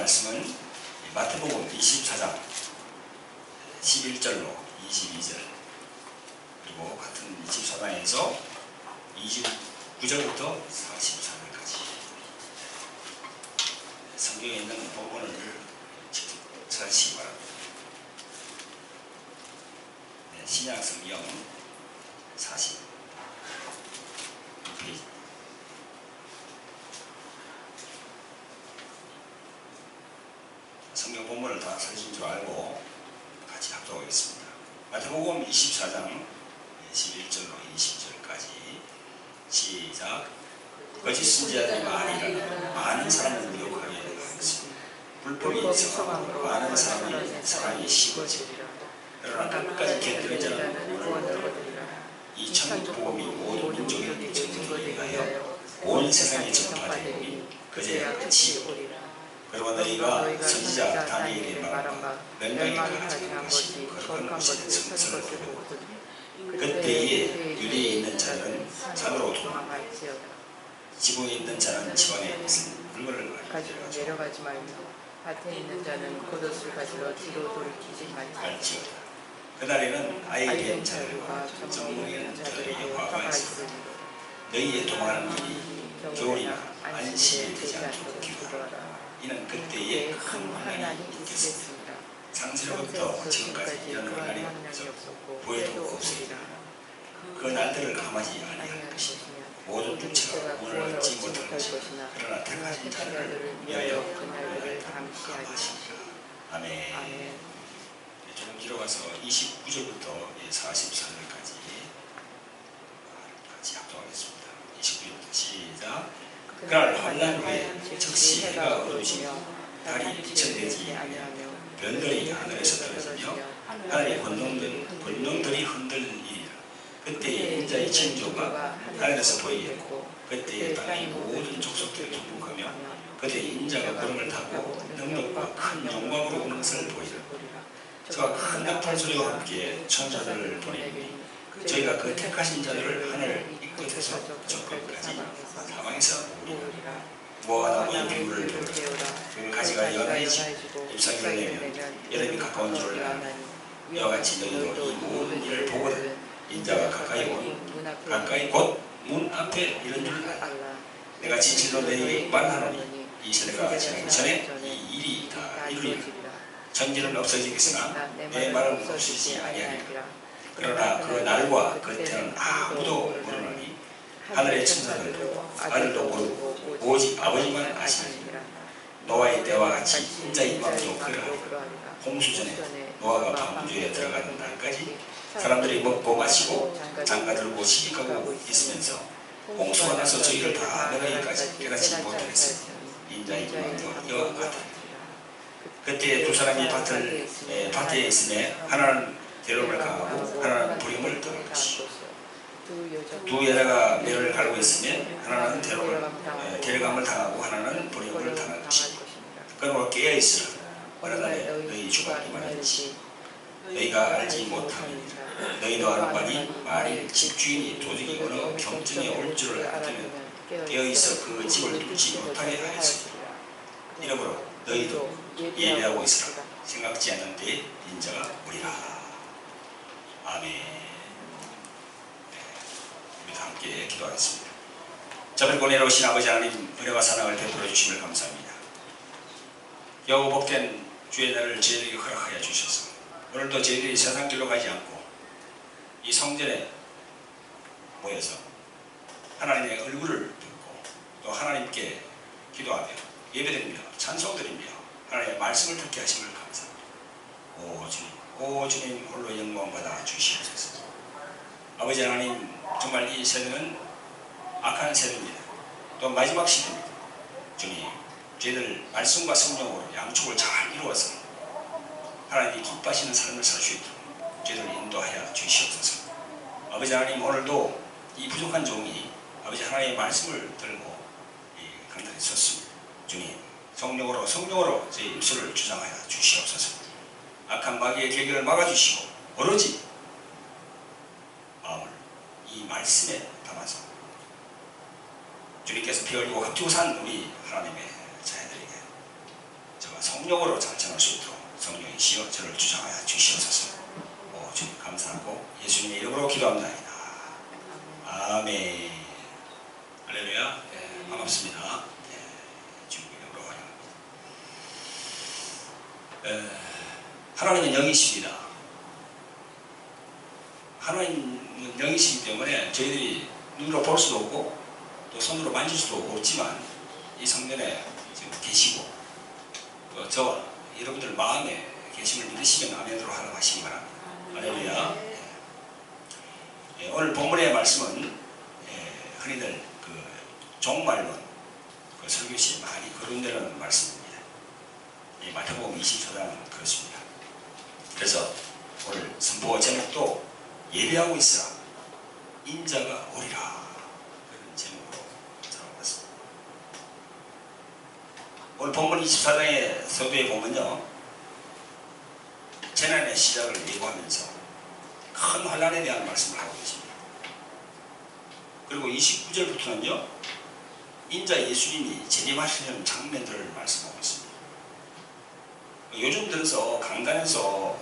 말씀은 마태복음 24장 11절로 22절, 그리고 같은 24장에서 29절부터 44절까지 성경에 있는 본문을 직접 찾으시기 바랍니다. 신약 성경 46페이지. 성경 본문을 다 찾으신 줄 알고 같이 합독하겠습니다. 마태복음 24장 11절로 20절까지 시작. 거짓 선지자들이 많이 일어나 많은 사람을 미혹하게 하였습니다. 불법이 성하고 많은 사람이 쉬워지리라. 그러나 끝까지 견디는 자는 구원을 얻으리라. 이 천국 복음이 모든 민족에 전파되게 하여 온 세상에 전파되니 그제야 끝이 오리라. 그리고 너희가 선지자 다니엘의 말한 바 맹랑하지 않은 것이 거룩한 것을 성서를 보고 그때에 유리에 있는 자는 산으로 도망할지어다. 지붕에 있는 자는 집안에 있는 물건을 가지고 내려가지 말며 밭에 있는 자는 겉옷을 가지러 뒤로 돌이키지 말지어다. 그날에는 아이 된 자들과 정령인 자들의 화가 있으리라. 너희의 도망하는 일이 겨울이나 안식일이 되지 않도록 기도하라. 이는 그때에 큰 환난이 있겠습니다. 창세로부터 지금까지 이런 환난이 보여도 없으리라. 그 날들을 감하지 아니할 것이니 모든 육체가 구원을 얻지 못할 것이나 그러나 택하신 자를 위하여 그날들을 감시하시리라. 아멘. 조금 길어가서 29절부터 44절까지 같이 합독하겠습니다. 29절부터 시작. 그날 환난 후에 즉시 해가 어두워지며 달이 비춰내지 아니하며 별들이 하늘에서 떨어지며 하늘의 권능들이 흔들리리라. 그때에 인자의 징조가 하늘에서 보이겠고 그때에 땅의 모든 족속들이 통곡하며 그때 인자가 구름을 타고 능력과 큰 영광으로 오는 것을 보이리라. 저와 큰 나팔 소리와 함께 천사들을 보내니 저희가 그 택하신 자들을 하늘 이 끝에서 저 끝까지 사방에서 오리라. 무화과 나무의 비물을 배우라. 그 가지가 연하게 잎사귀를 내면 여름이 가까운 줄을 아나니 이와 같이 너희도 이 모든 일을 보거든 인자가 가까이 곧 문 앞에 이런 줄 알라. 내가 진실로 너희에게 말하노니 이 세대가 지나기 전에 이 일이 다 이루리라. 천지는 없어지겠으나 내 말은 없어지지 아니하리라. 그러나 그 날과 그 때는 아무도 모르노니 하늘의 천사들도 아들도 모르고 오직 아버지만 아시느니라. 노아의 때와 같이 인자의 임함도 그러하리라. 홍수전에 노아가 방주에 들어가는 날까지 사람들이 먹고 마시고 장가들고 시집가고 있으면서 홍수가 나서 저희를 다 멸하기까지 깨닫지 못하겠으니 인자의 임함도 이와 같으리라. 그때 두 사람이 밭에 있으며 하나는 대롱을 강하고 하나는 부림을 당할 것이요. 두 여자가 매를 갈고 있으며 하나는 데려감을 당하고 하나는 부림을 당할 것이요. 그러므로 깨어있으라. 말하다에 너희 주가 이만하지 너희가 알지 못함이니라. 너희도 아는 바니 만일 집주인이 도둑이 어느 경증에 올 줄을 알면 깨어있어 그 집을 뚫지 못하게 하였으리라. 이러므로 너희도 예배하고 있으라. 생각지 않는 때에 인자가 오리라. 아멘. 우리 함께 기도하겠습니다. 저별고 내려오신 아버지 하나님, 은혜와 사랑을 베풀어 주심을 감사합니다. 겨우 복된 주의 날을 저희에게 허락하여 주셔서 오늘도 저희들이 세상 길로 가지 않고 이 성전에 모여서 하나님의 얼굴을 듣고 또 하나님께 기도하며 예배드리며 찬송드리며 하나님의 말씀을 듣게 하심을 감사합니다. 오 주님 홀로 영광받아 주시옵소서. 아버지 하나님, 정말 이 세대는 악한 세대입니다. 또 마지막 시대입니다. 주님, 저희들 말씀과 성령으로 양쪽을 잘 이루어서 하나님이 기뻐하시는 삶을 살 수 있도록 저희들을 인도하여 주시옵소서. 아버지 하나님, 오늘도 이 부족한 종이 아버지 하나님의 말씀을 들고 강단에 섰습니다. 주님, 성령으로 제 입술을 주장하여 주시옵소서. 악한 마귀의 계기를 막아주시고 오로지 마음을 이 말씀에 담아서 주님께서 피 흘리고 값주고 산 우리 하나님의 자녀들에게 저와 성령으로 잘 전할 수 있도록 성령이시여 저를 주장하여 주시옵소서. 주님 감사하고 예수님의 이름으로 기도합니다. 아멘. 할렐루야. 네, 반갑습니다. 네, 주님의 이름으로 환영합니다. 하나님은 영이십니다. 하나님은 영이시기 때문에 저희들이 눈으로 볼 수도 없고 또 손으로 만질 수도 없지만 이 성전에 지금 계시고 저와 여러분들 마음에 계심을 믿으시면 아멘으로 하라고 하시기 바랍니다. 할렐루야. 오늘 본문의 말씀은 흔히들 그 종말론 그 설교시 많이 거론되는 말씀입니다. 마태복음 24장은 그렇습니다. 그래서 오늘 선포 제목도 예비하고 있으라 인자가 오리라 그런 제목으로 잡아봤습니다. 오늘 본문 24장의 서두에 보면요, 재난의 시작을 예고하면서 큰 환란에 대한 말씀을 하고 계십니다. 그리고 29절부터는요 인자 예수님이 재림하시는 장면들을 말씀하고 있습니다. 요즘 들어서 강단에서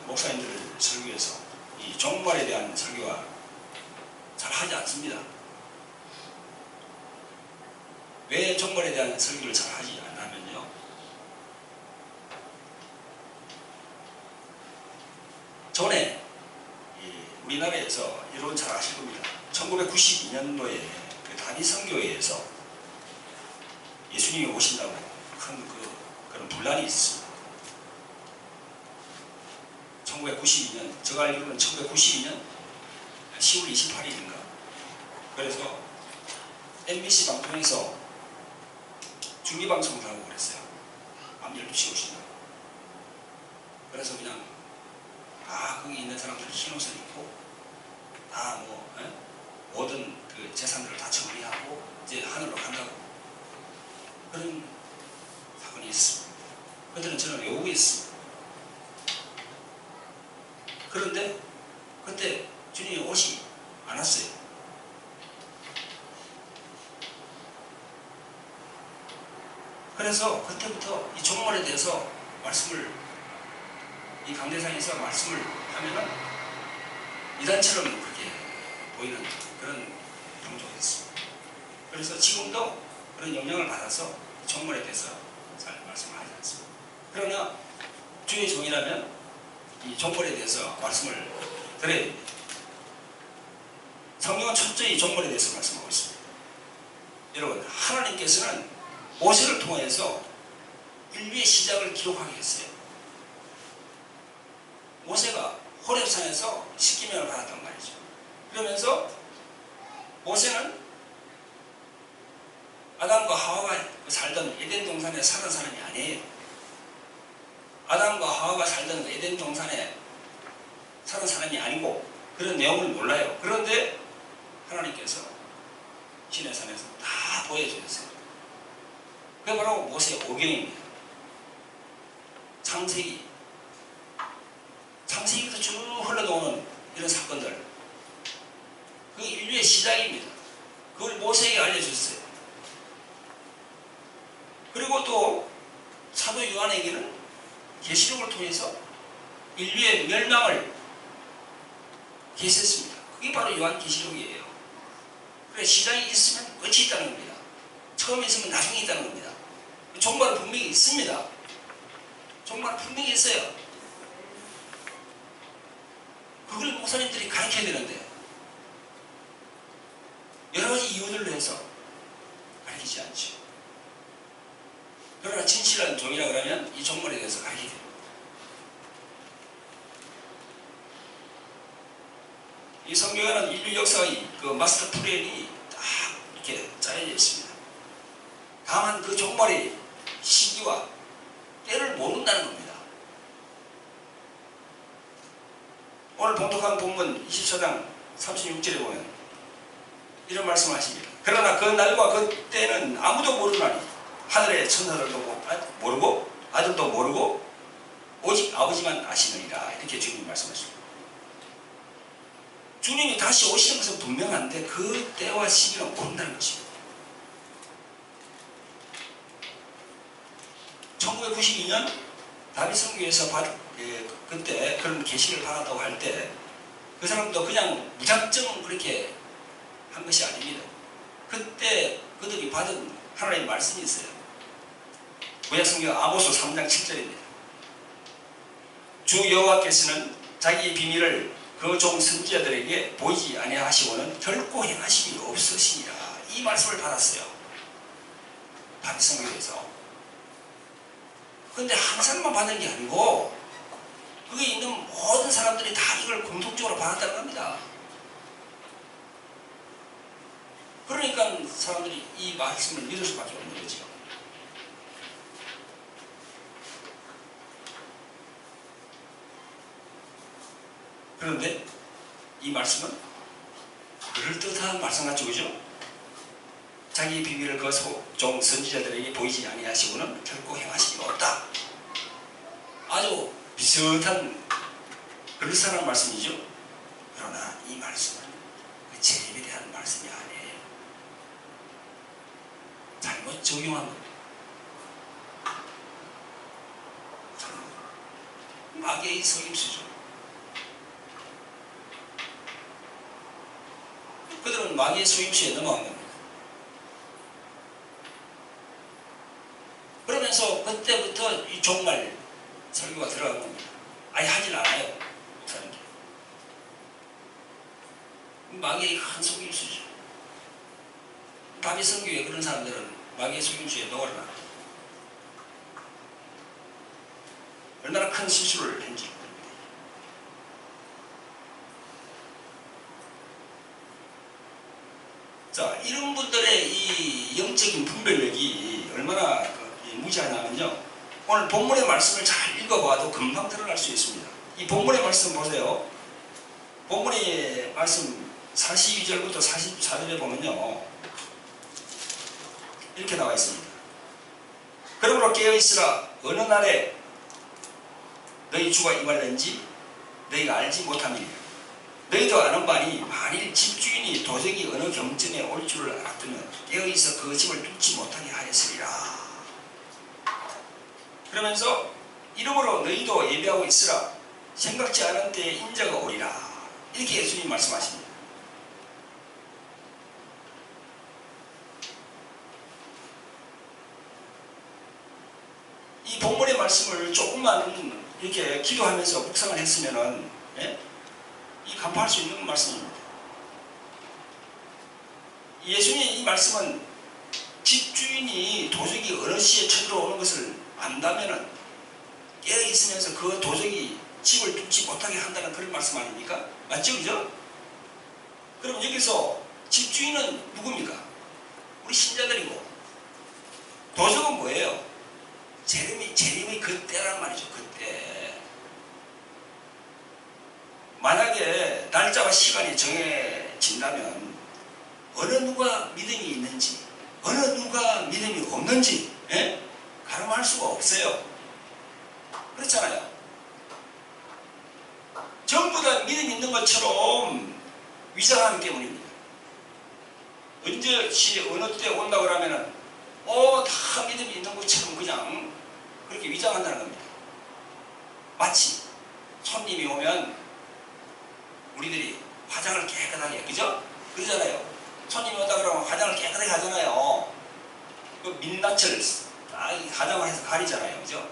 목사님들 설교에서 이 종말에 대한 설교가 잘 하지 않습니다. 왜 종말에 대한 설교를 잘 하지 않냐면요, 전에 우리나라에서 여러분 잘 아실 겁니다. 1992년도에 그 단위 선교회에서 예수님이 오신다고 큰 그런 분란이 있었습니다. 1992년, 제가 알기로는 1992년 10월 28일인가. 그래서 MBC 방송에서 중계방송을 하고 그랬어요. 밤 12시에 오신다고. 그래서 그냥 거기 있는 사람들 흰 옷을 입고 다 모든 그 재산들을 다 정리하고 이제 하늘로 간다고 그런 사건이 있습니다. 그때는 저는 외국에 있습니다. 그런데 그때 주님이 오지 않았어요. 그래서 그때부터 이 종말에 대해서 말씀을 이 강대상에서 말씀을 하면은 이단처럼 그렇게 보이는 그런 동족이었습니다. 그래서 지금도 그런 영향을 받아서 종말에 대해서 잘 말씀을 하지 않습니다. 그러나 주의 종이라면 이 종말에 대해서 말씀을 드려야 됩니다. 성경은 철저히 종말에 대해서 말씀하고 있습니다. 여러분, 하나님께서는 모세를 통해서 인류의 시작을 기록하게 했어요. 모세가 호렙산에서 십계명을 받았단 말이죠. 그러면서 모세는 아담과 하와가 살던 에덴 동산에 사는 사람이 아니에요. 아담과 하와가 살던 에덴 동산에 사는 사람이 아니고 그런 내용을 몰라요. 그런데 하나님께서 시내산에서 다 보여주셨어요. 그게 바로 모세 오경입니다. 창세기부터 쭉 흘러나오는 이런 사건들, 그 인류의 시작입니다. 그걸 모세에게 알려줬어요. 그리고 또 사도 요한에게는 계시록을 통해서 인류의 멸망을 계시했습니다. 그게 바로 요한계시록이에요. 그래, 시작이 있으면 끝이 있다는 겁니다. 처음에 있으면 나중에 있다는 겁니다. 종말은 분명히 있습니다. 종말은 분명히 있어요. 그걸 목사님들이 가르쳐야 되는데 여러 가지 이유들로 해서 가르치지 않죠. 그러나 진실한 종이라 그러면 이 종말에 대해서 가르쳐야 됩니다. 이 성경에는 인류 역사의 그 마스터 플랜이 딱 이렇게 짜여져 있습니다. 다만 그 종말의 시기와 때를 모른다는 겁니다. 오늘 봉독한 본문 24장 36절에 보면 이런 말씀을 하십니다. 그러나 그 날과 그 때는 아무도 모르나니 하늘의 천사들도 모르고 아들도 모르고 오직 아버지만 아시느니라. 이렇게 주님이 말씀하십니다. 주님이 다시 오시는 것은 분명한데 그 때와 시기는 모른다는 것입니다. 1992년 다윗 선교에서 그때 그런 계시를 받았다고 할 때 그 사람도 그냥 무작정 그렇게 한 것이 아닙니다. 그때 그들이 받은 하나님의 말씀이 있어요. 구약성경 아모스 3장 7절입니다. 주 여호와께서는 자기의 비밀을 그 종 선지자들에게 보이지 아니하시고는 결코 행하심이 없으시니라. 이 말씀을 받았어요. 다윗 선교에서. 그런데 한 사람만 받은 게 아니고 거기 있는 모든 사람들이 다 이걸 공통적으로 받았다는 겁니다. 그러니까 사람들이 이 말씀을 믿을 수밖에 없는 거죠. 그런데 이 말씀은 그럴듯한 말씀 같죠, 그죠? 자기의 비밀을 그 종 선지자들에게 보이지 아니하시고는 결코 행하심이 없다. 아주 비슷한 그럴듯한 말씀이죠. 그러나 이 말씀은 그 재림에 대한 말씀이 아니에요. 잘못 적용한 겁니다. 마귀의 속임수죠. 그들은 마귀의 속임수에 넘어간 겁니다. 그러면서 그때부터 이 종말 설교가 들어간 겁니다. 아예 하질 않아요. 사는 게. 마귀의 큰 속임수죠. 다윗 선교에 그런 사람들은 마귀의 속임수에 녹아나 얼마나 큰 실수를 했는지. 자, 이런 분들의 이 영적인 분별력이 얼마나 무지하냐면요. 오늘 본문의 말씀을 잘 읽어봐도 금방 드러날 수 있습니다. 이 본문의 말씀 보세요. 본문의 말씀 42절부터 44절에 보면요. 이렇게 나와 있습니다. 그러므로 깨어있으라. 어느 날에 너희 주가 임할는지 너희가 알지 못함이니라. 너희도 아는 바니 만일 집주인이 도적이 어느 경전에 올 줄을 알았다면 깨어있어 그 집을 뚫지 못하게 하였으리라. 그러면서 이러므로 너희도 예비하고 있으라. 생각지 않은 때에 인자가 오리라. 이렇게 예수님 말씀하십니다. 이 본문의 말씀을 조금만 이렇게 기도하면서 묵상을 했으면은 이 간파할 수 있는 말씀입니다. 예수님의 이 말씀은 집주인이 도적이 어느 시에 쳐들어오는 것을 안다면은 깨어있으면서 그 도적이 집을 뚫지 못하게 한다는 그런 말씀 아닙니까? 맞죠? 그죠? 그럼 여기서 집주인은 누굽니까? 우리 신자들이고, 도적은 뭐예요? 재림의 그때란 말이죠. 그때. 만약에 날짜와 시간이 정해진다면 어느 누가 믿음이 있는지 어느 누가 믿음이 없는지 가늠할 수가 없어요. 그렇잖아요. 전부 다 믿음 있는 것처럼 위장하기 때문입니다. 언제 어느 때 온다고 그러면은 다 믿음이 있는 것처럼 그냥 그렇게 위장한다는 겁니다. 마치 손님이 오면 우리들이 화장을 깨끗하게, 그죠? 그러잖아요. 손님이 온다 그러면 화장을 깨끗하게 하잖아요. 그 민낯을 화장을 해서 가리잖아요. 그죠?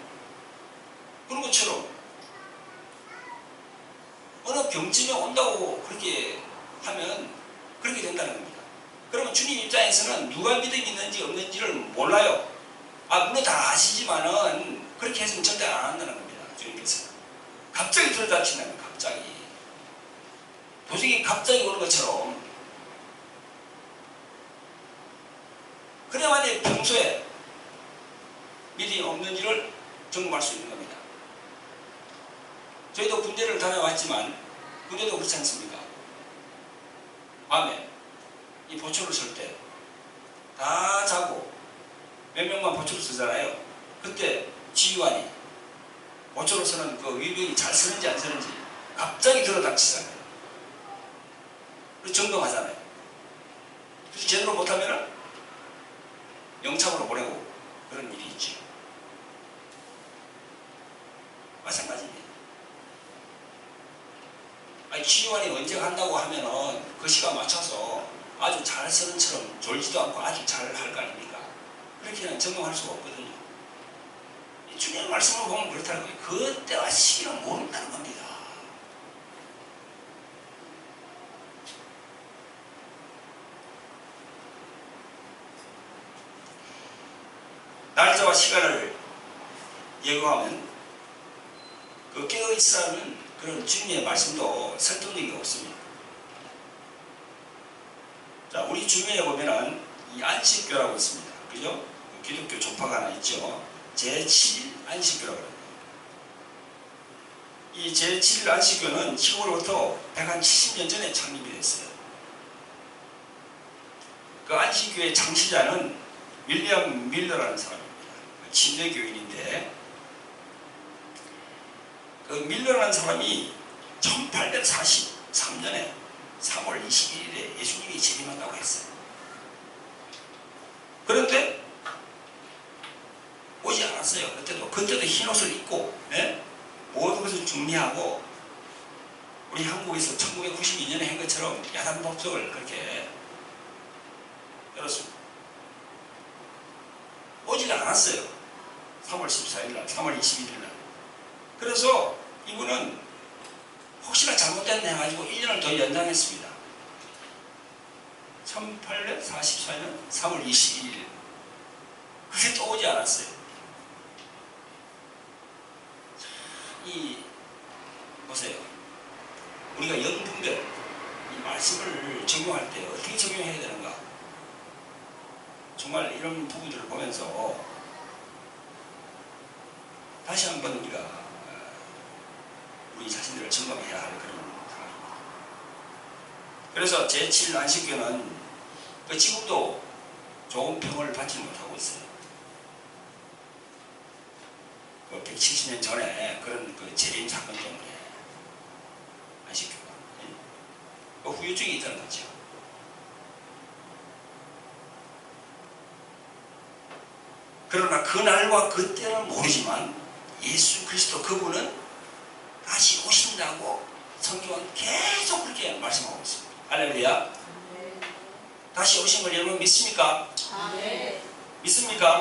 그런 것처럼 어느 경쯤에 온다고 그렇게 하면 그렇게 된다는 겁니다. 그러면 주님 입장에서는 누가 믿음이 있는지 없는지를 몰라요. 물론 다 아시지만은 그렇게 해서는 절대 안 한다는 겁니다. 주님께서 갑자기 들어닥친다는 거예요. 갑자기 도적이 갑자기 오는 것처럼. 그래야만이 평소에 믿음이 없는지를 점검할 수 있는 겁니다. 저희도 군대를 다녀왔지만 군대도 그렇지 않습니까? 밤에 이 보초를 쓸 때 다 자고 몇 명만 보초를 쓰잖아요. 그때 지휘관이 보초를 쓰는 그 위병이 잘 쓰는지 안 쓰는지 갑자기 들어닥치잖아요. 그래서 점검하잖아요. 그래서 제대로 못하면 영창으로 보내고 그런 일이 있죠. 취조원이 언제 간다고 하면은 그 시간 맞춰서 아주 잘 서른처럼 졸지도 않고 아주 잘 할 거 아닙니까? 그렇게는 증명할 수가 없거든요. 주님의 말씀을 보면 그렇다는 거예요. 그때와 시기를 모른다는 겁니다. 날짜와 시간을 예고하면 그 깨어있으라는 그런 주님의 말씀도 설득력이 없습니다. 자, 우리 주변에 보면은 이 안식교라고 있습니다. 그죠? 기독교 종파가 하나 있죠. 제7일 안식교라고 합니다. 이 제7일 안식교는 지금으로부터 170년 전에 창립이 됐어요. 그 안식교의 창시자는 윌리엄 밀러라는 사람입니다. 침례교인인데 그 밀러라는 사람이 1843년에 3월 21일에 예수님이 재림한다고 했어요. 그런데 오지 않았어요. 그때도 흰옷을 입고 모든 것을 정리하고 우리 한국에서 1992년에 한 것처럼 야단 법석을 그렇게 열었습니다. 오지 않았어요. 3월 14일날, 3월 21일날. 그래서 이분은 혹시나 잘못됐네 해가지고 1년을 더 연장했습니다. 1844년 3월 21일. 그게 또 오지 않았어요. 보세요. 우리가 영분별 이 말씀을 적용할 때 어떻게 적용해야 되는가? 정말 이런 부분들을 보면서 다시 한번 우리가 우리 자신들을 점검해야 할 그런 상황입니다. 그래서 제7 안식교는 지금도 좋은 평을 받지 못하고 있어요. 170년 전에 그런 재림 사건 때문에 안식교가 후유증이 있다는 거죠. 그러나 그날과 그때는 모르지만 예수 그리스도 그분은 다시 오신다고 성경은 계속 그렇게 말씀하고 있습니다. 할렐루야. 다시 오신 걸 여러분 믿습니까? 믿습니까?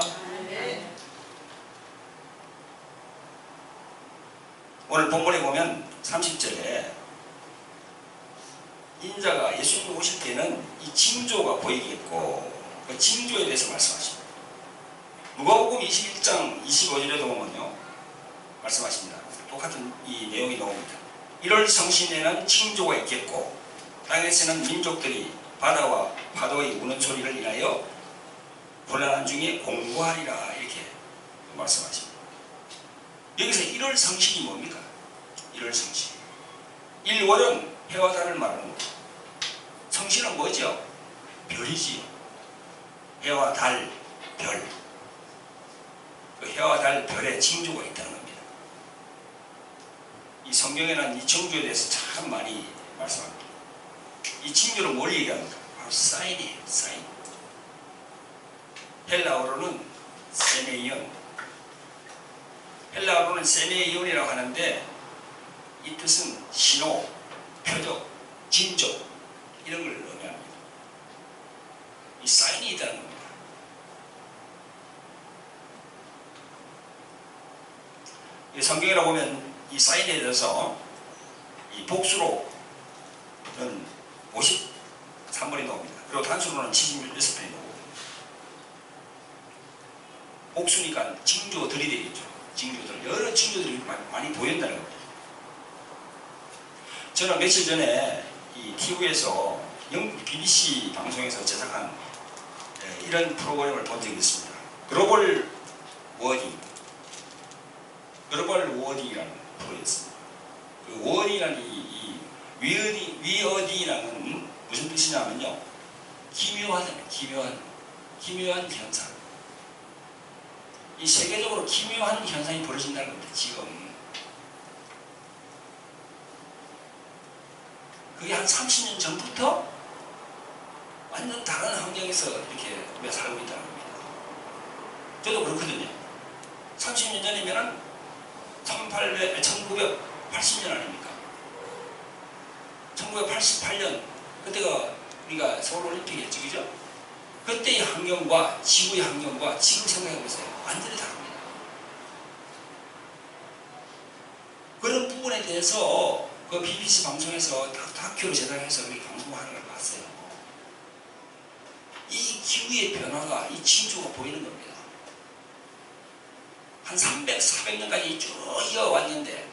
오늘 본문에 보면 30절에 인자가 예수님 오실 때는 이 징조가 보이겠고 그 징조에 대해서 말씀하십니다. 누가복음 21장 25절에도 보면요 말씀하십니다. 똑같은 이 내용이 나옵니다. 1월 성신에는 징조가 있겠고 땅에서는 민족들이 바다와 파도의 우는 소리를 인하여 곤란한 중에 공고하리라 이렇게 말씀하십니다. 여기서 1월 성신이 뭡니까? 1월 성신. 1월은 해와 달을 말하는 거고 성신은 뭐죠? 별이지요. 해와 달, 별. 그 해와 달, 별에 징조가 있다는 겁니다. 이 성경에는 이 징조에 대해서 참 많이 말씀합니다. 이 징조는 뭘 얘기합니까? 바로 사인이에요. 사인. 헬라어로는 세메이온. 헬라어로는 세메이온이라고 하는데 이 뜻은 신호, 표적, 징조 이런 걸 의미합니다. 이 사인이 있다는 겁니다. 이 성경이라 보면 이 사인에 대해서 이 복수로는 53번이 나옵니다. 그리고 단수로는 76번이 나오고 복수니까 징조들이 되겠죠. 징조들, 여러 징조들이 많이 보인다는 겁니다. 저는 며칠 전에 이 TV에서 영국 BBC 방송에서 제작한 이런 프로그램을 본 적이 있습니다. 글로벌 워딩이라는 프로였습니다. 그 워딩이라는 이 위어딩이라는 무슨 뜻이냐면요. 기묘하다는 기묘한 현상. 이 세계적으로 기묘한 현상이 벌어진다는 겁니다. 지금 그게 한 30년 전부터 완전 다른 환경에서 이렇게 우리가 살고 있다는 겁니다. 저도 그렇거든요. 30년 전이면은 1980년 아닙니까? 1988년 그때가 우리가 서울올림픽이었죠, 그죠? 그때의 환경과 지구의 환경과 지금 생각해보세요. 완전히 다릅니다. 그런 부분에 대해서 그 BBC 방송에서 다큐를 제작해서 우리 방송하는 걸 봤어요. 이 기후의 변화가 이 징조가 보이는 겁니다. 한 300, 400년까지 쭉 이어왔는데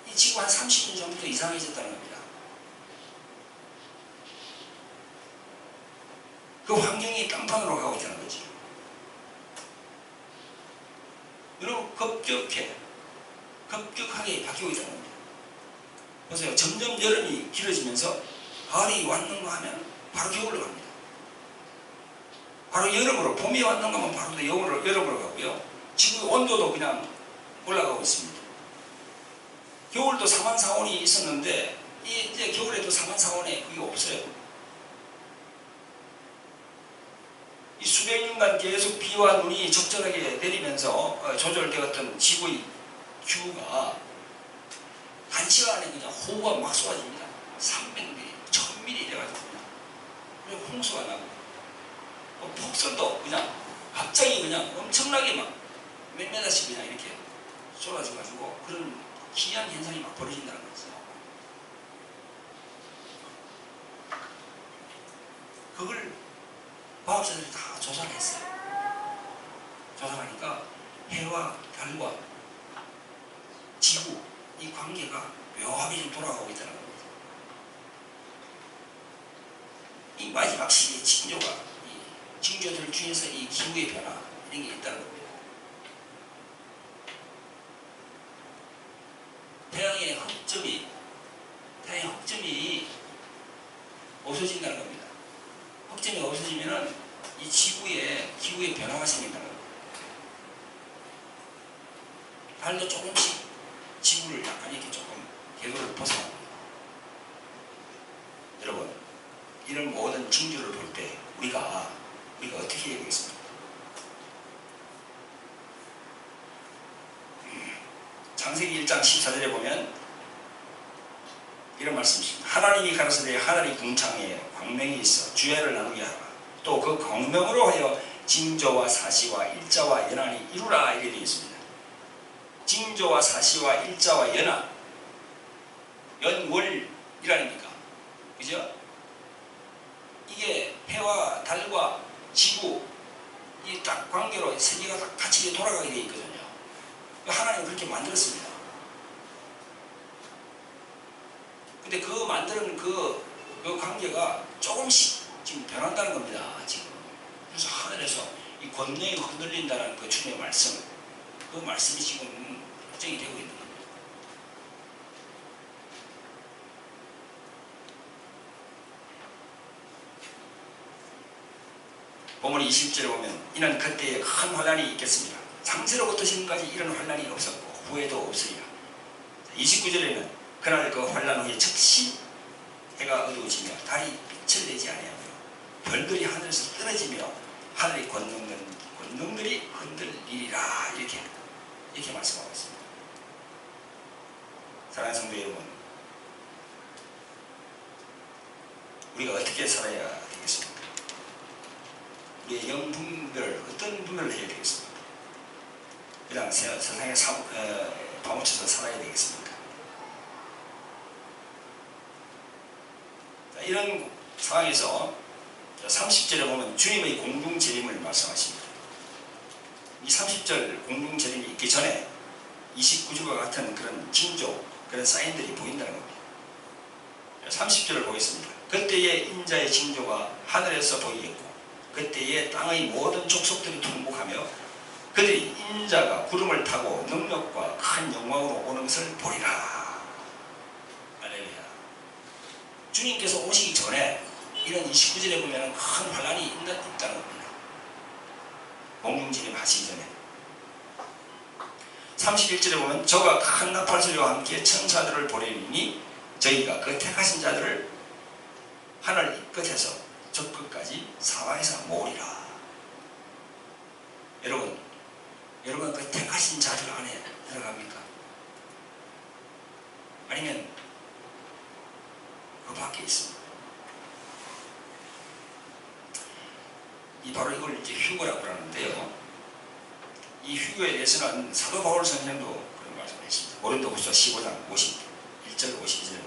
이 지구 한 30년 전부터 이상해졌다는 겁니다. 그 환경이 깜판으로 가고 있다는 거지. 여러분 급격하게 바뀌고 있다는 겁니다. 보세요. 점점 여름이 길어지면서 가을이 왔는가 하면 바로 겨울로 갑니다. 바로 여름으로, 봄이 왔는가 하면 바로 여름으로 가고요. 지구의 온도도 그냥 올라가고 있습니다. 겨울도 4만 4온이 있었는데 이제 겨울에도 4만 4온에 그게 없어요. 이 수백 년간 계속 비와 눈이 적절하게 내리면서 조절되었던 지구의 기후가 단시간에 그냥 호우가 막 쏟아집니다. 300mm, 1000mm 이래가지고 그냥 홍수가 나고 폭설도 그냥 갑자기 그냥 엄청나게 막 몇 메다씩 그냥 이렇게 쏟아져가지고 그런 기이한 현상이 막 벌어진다는 거죠. 그걸 과학자들이 다 조사를 했어요. 조사하니까 해와 달과 지구 이 관계가 묘하게 좀 돌아가고 있다는 겁니다. 이 마지막 시기의 징조가 이 징조들 중에서 이 기후의 변화 이런 게 있다는 겁니다. 태양의 흑점이 없어진다는 겁니다. 흑점이 없어지면은 이 지구에 기후의 변화가 생긴다는 겁니다. 달도 조금씩 지구를 약간 이렇게 조금 궤도를 벗어납니다. 여러분, 이런 모든 징조를 볼 때 우리가 어떻게 해야 되겠습니까? 창세기 1장 14절에 보면 이런 말씀이 있습니다. 하나님이 가라사대 하늘의 궁창에 광명이 있어 주야를 나누게 하라. 또 그 광명으로 하여 징조와 사시와 일자와 연한이 이루라 이렇게 되어 있습니다. 징조와 사시와 일자와 연한, 연월이라니까, 그죠? 이게 해와 달과 지구 이 딱 관계로 세계가 딱 같이 돌아가게 되어 있거든요. 하나님은 그렇게 만들었습니다. 근데 그 만드는 그 관계가 조금씩 지금 변한다는 겁니다. 지금. 그래서 하늘에서 이 권능이 흔들린다는 그 주님의 말씀, 그 말씀이 지금 확정이 되고 있는 겁니다. 본문 20절에 보면 이는 그때에 큰 환란이 있겠습니다. 창세로부터 지금까지 이런 환란이 없었고 후에도 없으리라. 29절에는 그날 그 환란 후에 즉시 해가 어두워지며 달이 빛을 내지 아니하며 별들이 하늘에서 떨어지며 하늘의 권능들이 흔들리리라 이렇게 말씀하고 있습니다. 사랑하는 성도 여러분, 우리가 어떻게 살아야 되겠습니까? 우리의 영분별 어떤 분별을 해야 되겠습니까? 그냥 세상에 파묻혀서 살아야 되겠습니까? 자, 이런 상황에서 30절에 보면 주님의 공중재림을 말씀하십니다. 이 30절 공중재림이 있기 전에 29절과 같은 그런 징조, 그런 사인들이 보인다는 겁니다. 30절을 보겠습니다. 그때의 인자의 징조가 하늘에서 보이겠고 그때의 땅의 모든 족속들이 통곡하며 그들이 인자가 구름을 타고 능력과 큰 영광으로 오는 것을 보리라. 할렐루야. 주님께서 오시기 전에 이런 29절에 보면 큰 환란이 있다는 겁니다. 공중재림 하시기 전에. 31절에 보면 저가 큰 나팔소리와 함께 천사들을 보내리니 저희가 그 택하신 자들을 하늘 이 끝에서 저 끝까지 사방에서 모으리라. 여러분 그 택하신 자들 안에 들어갑니까? 아니면 그 밖에 있습니다. 이 바로 이걸 이제 휴거라고 하는데요. 이 휴거에 대해서는 사도 바울 선생님도 그런 말씀을 했습니다. 고린도후서 15장 51절 52절에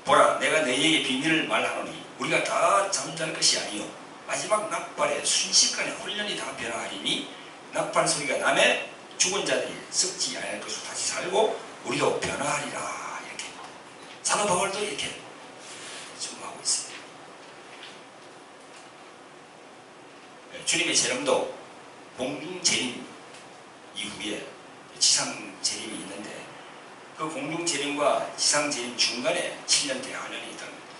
보라 내가 너희에게 비밀을 말하노니 우리가 다 잠잘 것이 아니요 마지막 낙발에 순식간에 훈련이 다 변화하리니 낙발 소리가 나매 죽은 자들이 썩지 아니할 것으로 다시 살고 우리도 변화하리라. 이렇게 사도 바울도 이렇게 증거하고 있습니다. 주님의 재림도 공중 재림 이후에 지상 재림이 있는데 그 공중 재림과 지상 재림 중간에 7년대 환란이 있다는 겁니다.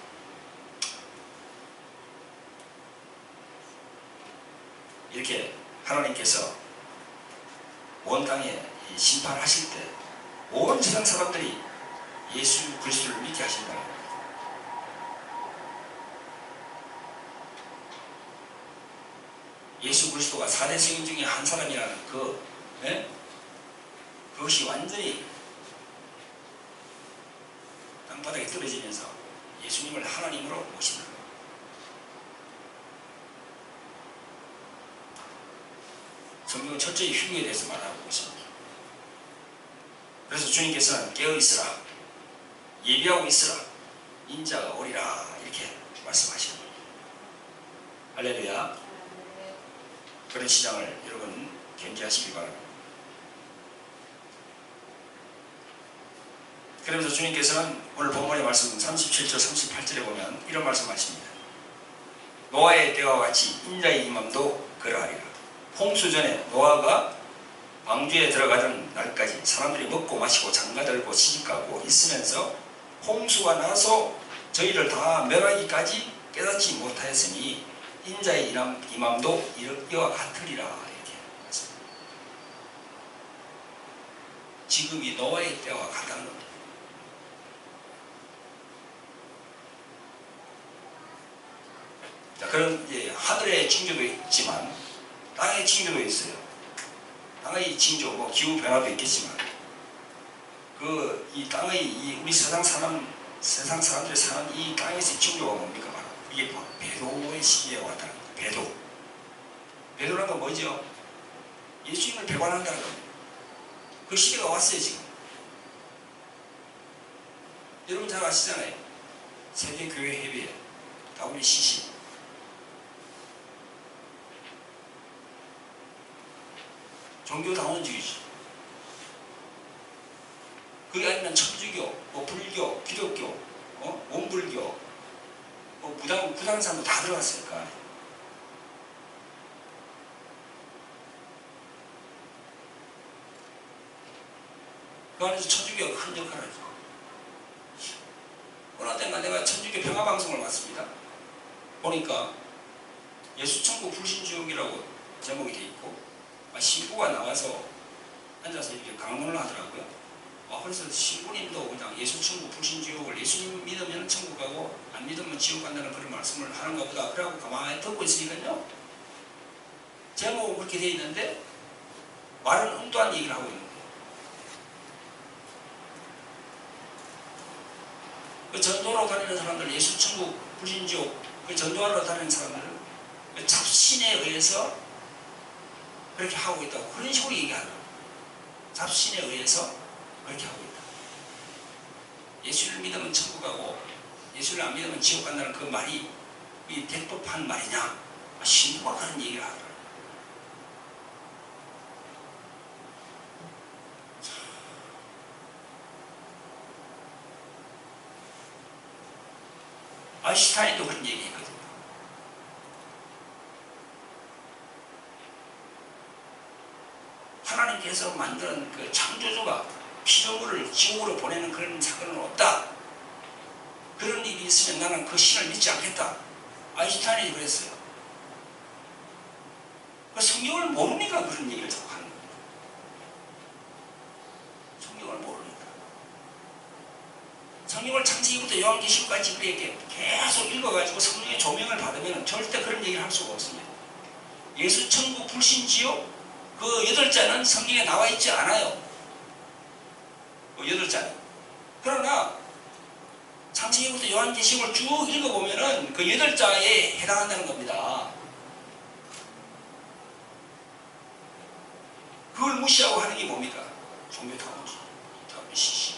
이렇게 하나님께서 온 땅에 심판하실 때 온 세상 사람들이 예수 그리스도를 믿게 하신다는 겁니다. 예수 그리스도가 4대 성인 중에 한 사람이라는 그것이 완전히 땅바닥에 떨어지면서 예수님을 하나님으로 모신다. 성경은 철저히 휴거에 대해서 말하고 있습니다. 그래서 주님께서는 깨어있으라, 예비하고 있으라, 인자가 오리라 이렇게 말씀하시는 거예요. 할렐루야. 그런 시장을 여러분 견지하시기 바랍니다. 그러면서 주님께서는 오늘 본문의 말씀 37절 38절에 보면 이런 말씀하십니다. 노아의 때와 같이 인자의 임함도 그러하리라. 홍수 전에 노아가 방주에 들어가던 날까지 사람들이 먹고 마시고 장가들고 시집가고 있으면서 홍수가 나서 저희를 다 멸하기까지 깨닫지 못하였으니 인자의 임함도 이와 같으리라. 이렇게 말씀합니다. 지금이 노아의 때와 같다는 겁니다. 자, 그런 하늘의 징조도 있지만 땅의 징조도 있어요. 땅의 징조, 뭐 기후 변화도 있겠지만, 이 땅의 우리 세상 사람들이 사는 이 땅에서의 징조가 뭡니까? 바로 이게 바로 배도의 시기에 왔다는 거예요. 배도라는 건 뭐죠? 예수님을 배반한다는 겁니다. 그 시대가 왔어요 지금. 여러분 잘 아시잖아요. 세계교회협의회, WCC. 종교다원주의지. 그게 아니면 천주교, 불교, 기독교, 원불교, 부당산도 다 들어갔으니까. 그 안에서 천주교가 큰 역할을 하죠. 어느 때가 내가 천주교 평화방송을 봤습니다. 보니까 예수천국 불신지옥이라고 제목이 돼 있고 신부가 나와서 앉아서 이렇게 강론을 하더라고요. 그래서 신부님도 그냥 예수천국 불신지옥을 예수님 믿으면 천국 가고 안 믿으면 지옥 간다는 그런 말씀을 하는가 보다. 그래갖고 가만히 듣고 있으니까요. 제목은 그렇게 돼 있는데 말은 엉뚱한 얘기를 하고 있는 거예요. 그 전도로 다니는 사람들, 예수천국 불신지옥, 그 전도하러 다니는 사람들은 그 잡신에 의해서 그렇게 하고 있다고 그런 식으로 얘기하더라고요. 잡신에 의해서 그렇게 하고 있다. 예수를 믿으면 천국 가고 예수를 안 믿으면 지옥 간다는 그 말이 이 대법한 말이냐? 신부가 그런 얘기를 하더라고요. 아인슈타인도 그런 얘기했거든요. 하나님께서 만든 그 창조주가 피조물을 지옥으로 보내는 그런 사건은 없다. 그런 일이 있으면 나는 그 신을 믿지 않겠다. 아인슈타인이 그랬어요. 그 성경을 모르니까 그런 얘기를 자꾸 하는 거예요. 성경을 모르니까. 성경을 창세기부터 요한계시록까지 그렇게 계속 읽어가지고 성령의 조명을 받으면 절대 그런 얘기를 할 수가 없습니다. 예수 천국 불신 지옥 그 8자는 성경에 나와 있지 않아요. 그 8자는. 그러나 창세기부터 요한계시록을 쭉 읽어보면은 그 8자에 해당한다는 겁니다. 그걸 무시하고 하는 게 뭡니까? 종교 타운시.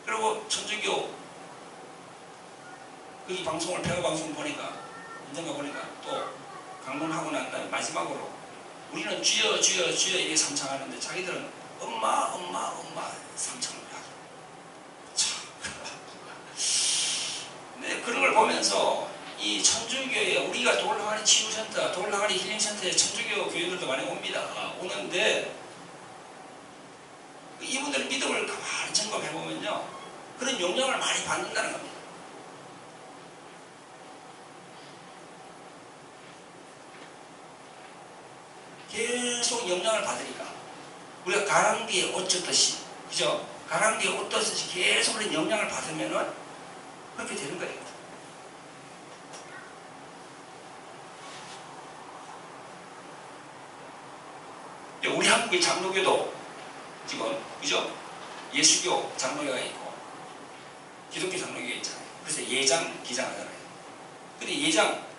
그리고 천주교 그 방송을 폐허 방송 보니까 언젠가 보니까 또 강론하고 난 다음에 마지막으로 우리는 주여 주여 주여 이렇게 삼창하는데 자기들은 엄마 삼창을 하죠. 참. 네, 그런 걸 보면서 이 천주교에 우리가 돌나가리 치유센터, 돌나가리 힐링센터에 천주교 교인들도 많이 오는데 이분들의 믿음을 가만히 점검해보면요, 그런 영향을 많이 받는다는 겁니다. 계속 영향을 받으니까 우리가 가랑비에 옷 젖듯이, 그죠? 가랑비에 옷 젖듯이 계속 그런 영향을 받으면은 그렇게 되는 거예요. 우리 한국의 장로교도 지금, 그죠? 예수교 장로교가 있고 기독교 장로교가 있잖아요. 그래서 예장, 기장 하잖아요. 근데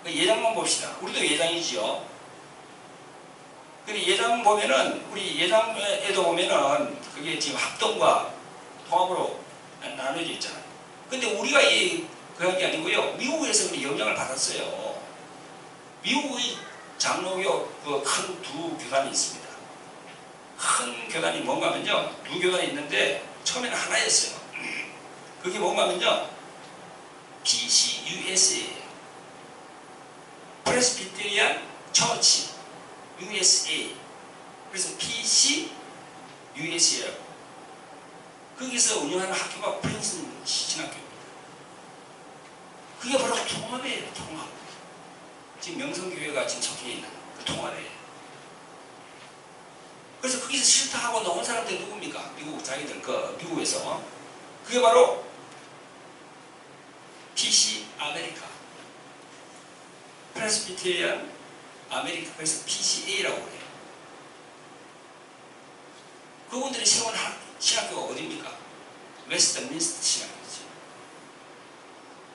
예장만 봅시다. 우리도 예장이지요. 근데 예장 보면은, 우리 예장에도 보면은 그게 지금 합동과 통합으로 나눠져 있잖아요. 근데 우리가 그런 게 아니고요, 미국에서 우리 영향을 받았어요. 미국의 장로교 그 큰 두 교단이 있습니다. 큰 교단이 뭔가 하면요, 두 교단이 있는데 처음에는 하나였어요. 그게 뭔가 하면요, PCUSA, 프레스비테리안 처치 USA. 그래서 PCUSA라고. 거기서 운영하는 학교가 프린스턴 신학교입니다. 그게 바로 통합이에요, 통합. 지금 명성교회가 지금 속해 있는 그 통합이에요. 그래서 거기서 싫다 하고 나온 사람들이 누굽니까? 미국 자기들 미국에서 그게 바로 PC 아메리카, 프레스비테리안 아메리카, 그래서 PCA라고 해요. 그분들이 세운 신학교가 어디입니까? 웨스트민스터 신학교죠.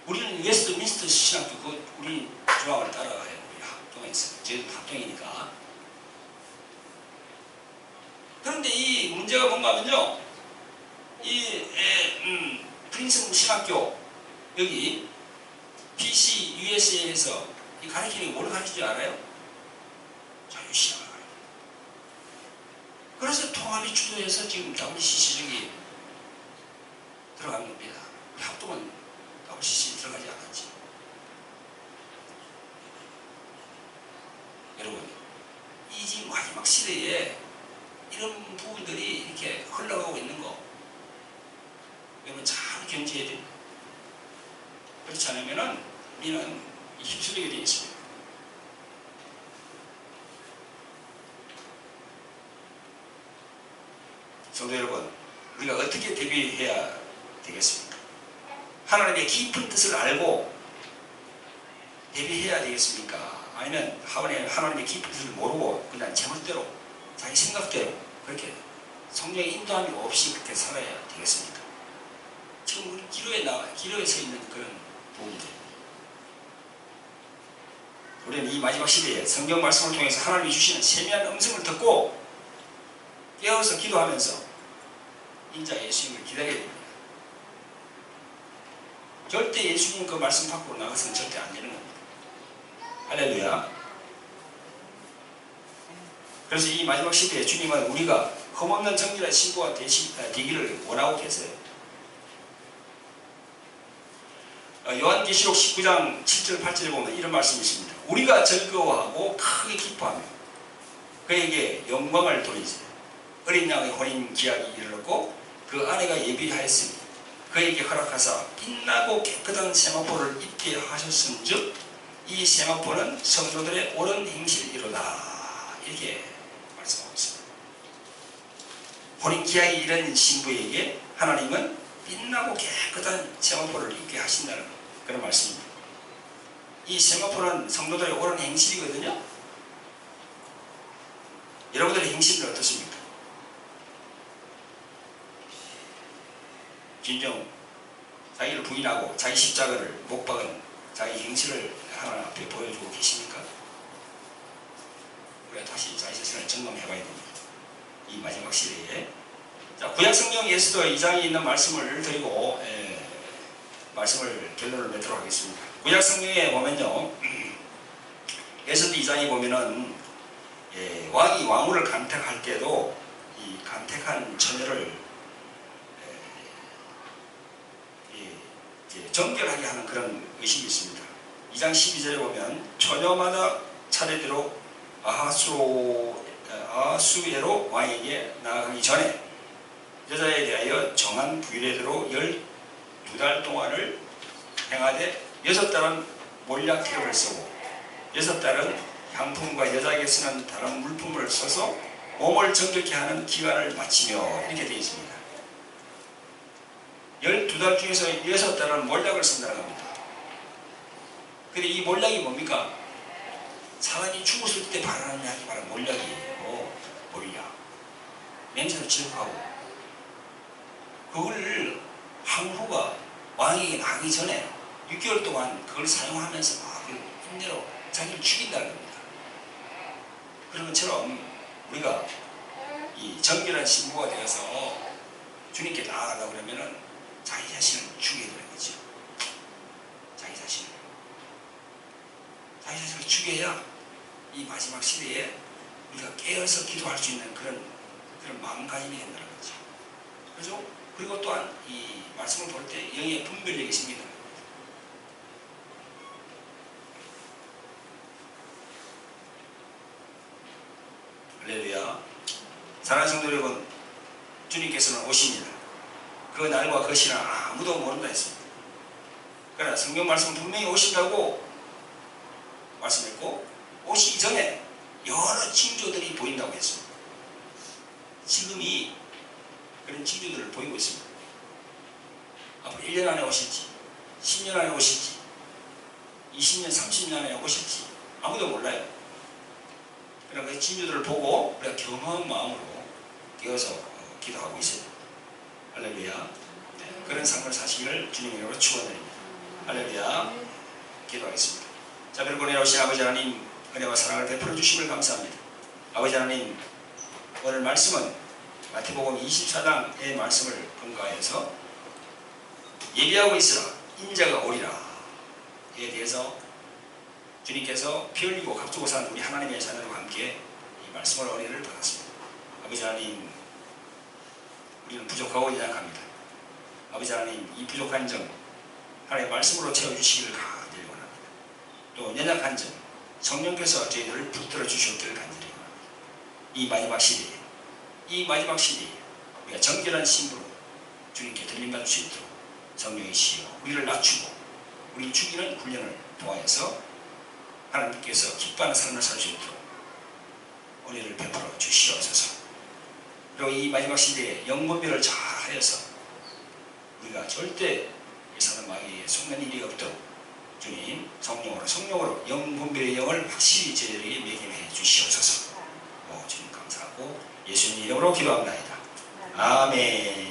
우리는 웨스트민스터 신학교 우리 조항을 따라가야 해요. 우리 합동했어요. 저희도 합동이니까. 그런데 이 문제가 뭔가 하면요, 프린스턴 신학교 여기 PCUSA에서 이 가르치는 게 뭘 가르치지 알아요? 자유신학을 가르쳐요. 그래서 통합이 주도해서 지금 WCC 저기 들어간 겁니다. 합동은 WCC 들어가지 않았지. 여러분, 이 지금 마지막 시대에 이런 부분들이 이렇게 흘러가고 있는 거 여러분 잘 견지해야 됩니다. 그렇지 않으면은 우리는 휩쓸리게 되어 있습니다. 성도 여러분, 우리가 어떻게 대비해야 되겠습니까? 하나님의 깊은 뜻을 알고 대비해야 되겠습니까? 아니면 하나님의 깊은 뜻을 모르고 그냥 제멋대로 자기 생각대로 그렇게 성령의 인도함이 없이 그렇게 살아야 되겠습니까? 지금 우리 기로에 서 있는 그런 부분들, 우리는 이 마지막 시대에 성경 말씀을 통해서 하나님이 주시는 세미한 음성을 듣고 깨어서 기도하면서 인자 예수님을 기다려야 됩니다. 절대 예수님 그 말씀 밖으로 나가서는 절대 안 되는 겁니다. 할렐루야. 그래서 이 마지막 시대에 주님은 우리가 흠없는 정결한 신부가 되기를 원하고 계세요. 요한계시록 19장 7절 8절에 보면 이런 말씀이 있습니다. 우리가 즐거워하고 크게 기뻐하며 그에게 영광을 돌리세요. 어린 양의 혼인 기약이 이르렀고 그 아내가 예비하였으니 그에게 허락하사 빛나고 깨끗한 세마포를 입게 하셨은즉 이 세마포는 성도들의 옳은 행실이로다. 이렇게 말씀하고 있습니다. 혼인 기약이 이른 신부에게 하나님은 빛나고 깨끗한 세마포를 입게 하신다는 그런 말씀입니다. 이 세마포는 성도들의 옳은 행실이거든요. 여러분들의 행실은 어떻습니까? 진정 자기를 부인하고 자기 십자가를 못 박은 자기 행실을 하나님 앞에 보여주고 계십니까? 우리가 다시 자기 자신을 점검해봐야 됩니다. 이 마지막 시대에. 자, 구약성경 예수도 2장에 있는 말씀을 드리고 말씀을 결론을 맺도록 하겠습니다. 구약성경에 보면요, 예수도 2장에 보면은 왕이 왕후를 간택할 때도 이 간택한 처녀를 정결하게 하는 그런 의식이 있습니다. 2장 12절에 보면 처녀마다 차례대로 아하수에로 왕에게 나아가기 전에 여자에 대하여 정한 규례대로 12달 동안을 행하되 6달은 몰약 기름을 쓰고 6달은 향품과 여자에게 쓰는 다른 물품을 써서 몸을 정결케 하는 기간을 마치며 이렇게 되어 있습니다. 12달 중에서 6달은 몰약을 쓴다는 겁니다. 근데 이 몰약이 뭡니까? 사람이 죽었을 때 바르는 약이 바로 몰약이에요. 몰약. 냄새도 지독하고. 그걸 항후가 왕에게 나가기 전에 6개월 동안 그걸 사용하면서 막 흉내로 자기를 죽인다는 겁니다. 그런 것처럼 우리가 이 정결한 신부가 되어서 주님께 나아가려고 그러면은 자기 자신을 죽여야 되는 거죠. 자기 자신을 죽여야 이 마지막 시대에 우리가 깨어서 기도할 수 있는 그런 마음가짐이 된다는 거죠. 그렇죠? 그리고 또한 이 말씀을 볼 때 영의 분별력이 있습니다. 할렐루야. 사랑하는 성도 여러분, 주님께서는 오십니다. 그 날과 그 시간 아무도 모른다 했습니다. 그러나 성경 말씀은 분명히 오신다고 말씀했고, 오시기 전에 여러 징조들이 보인다고 했습니다. 지금이 그런 징조들을 보이고 있습니다. 앞으로 1년 안에 오실지, 10년 안에 오실지, 20년, 30년 안에 오실지 아무도 몰라요. 그러나 그 징조들을 보고 우리가 겸허한 마음으로 뛰어서 기도하고 있어요. 할렐루야. 네, 그런 삶을 사시기를 주님의 이름으로 축원드립니다. 할렐루야. 기도하겠습니다. 자, 그리고 내려오신 아버지 하나님, 은혜와 사랑을 베풀어 주심을 감사합니다. 아버지 하나님, 오늘 말씀은 마태복음 24장의 말씀을 근거하여서 예비하고 있으라 인자가 오리라 에 대해서 주님께서 피 흘리고 값주고 산 우리 하나님의 자녀들과 함께 이 말씀을 은혜를 받았습니다. 아버지 하나님, 우리는 부족하고 연약합니다. 아버지 하나님, 이 부족한 점 하나님의 말씀으로 채워주시기를 간절히 원합니다. 또 연약한 점 성령께서 저희들을 붙들어 주셨기를 간절히 원합니다. 이 마지막 시대에 우리가 정결한 신부로 주님께 들림받을 수 있도록 성령이시여 우리를 낮추고 우리 죽이는 훈련을 통하여서 하나님께서 기뻐하는 삶을 살 수 있도록 은혜를 베풀어 주시옵소서. 그리고 이 마지막 시대에 영분별을 잘 하여서 우리가 절대 이 사람 마귀에 속는 일이 없도록 주님 성령으로 영분별의 영을 확실히 저희들에게 매김해 주시옵소서. 주님 감사하고 예수님 이름으로 기도합니다. 아멘.